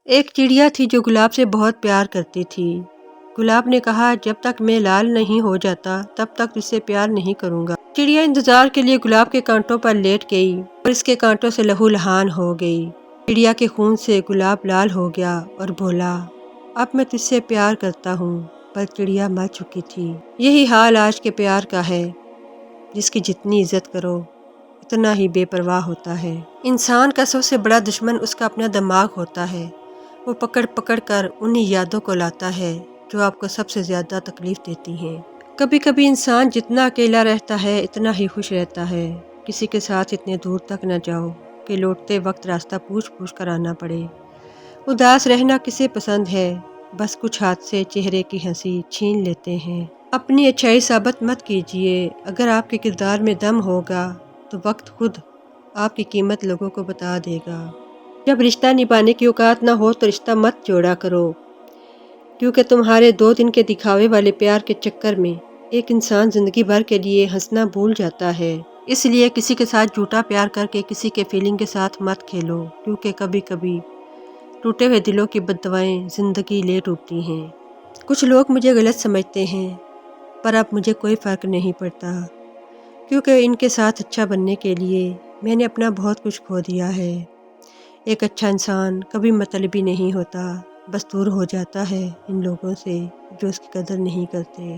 ایک چڑیا تھی جو گلاب سے بہت پیار کرتی تھی۔ گلاب نے کہا، جب تک میں لال نہیں ہو جاتا تب تک اس سے پیار نہیں کروں گا۔ چڑیا انتظار کے لیے گلاب کے کانٹوں پر لیٹ گئی اور اس کے کانٹوں سے لہو لہان ہو گئی۔ چڑیا کے خون سے گلاب لال ہو گیا اور بولا، اب میں تجھ سے پیار کرتا ہوں، پر چڑیا مر چکی تھی۔ یہی حال آج کے پیار کا ہے، جس کی جتنی عزت کرو اتنا ہی بے پرواہ ہوتا ہے۔ انسان کا سب سے بڑا دشمن اس کا اپنا دماغ ہوتا ہے۔ وہ پکڑ پکڑ کر انہی یادوں کو لاتا ہے جو آپ کو سب سے زیادہ تکلیف دیتی ہیں۔ کبھی کبھی انسان جتنا اکیلا رہتا ہے اتنا ہی خوش رہتا ہے۔ کسی کے ساتھ اتنے دور تک نہ جاؤ کہ لوٹتے وقت راستہ پوچھ پوچھ کر آنا پڑے۔ اداس رہنا کسے پسند ہے، بس کچھ حادثے چہرے کی ہنسی چھین لیتے ہیں۔ اپنی اچھائی ثابت مت کیجیے، اگر آپ کے کردار میں دم ہوگا تو وقت خود آپ کی قیمت لوگوں کو بتا دے گا۔ جب رشتہ نبھانے کی اوقات نہ ہو تو رشتہ مت جوڑا کرو، کیونکہ تمہارے 2 دن کے دکھاوے والے پیار کے چکر میں ایک انسان زندگی بھر کے لیے ہنسنا بھول جاتا ہے۔ اس لیے کسی کے ساتھ جھوٹا پیار کر کے کسی کے فیلنگ کے ساتھ مت کھیلو، کیونکہ کبھی کبھی ٹوٹے ہوئے دلوں کی بددعائیں زندگی لے ڈوبتی ہیں۔ کچھ لوگ مجھے غلط سمجھتے ہیں، پر اب مجھے کوئی فرق نہیں پڑتا، کیونکہ ان کے ساتھ اچھا بننے کے لیے میں نے اپنا بہت کچھ کھو دیا ہے۔ ایک اچھا انسان کبھی مطلبی نہیں ہوتا، بس دور ہو جاتا ہے ان لوگوں سے جو اس کی قدر نہیں کرتے۔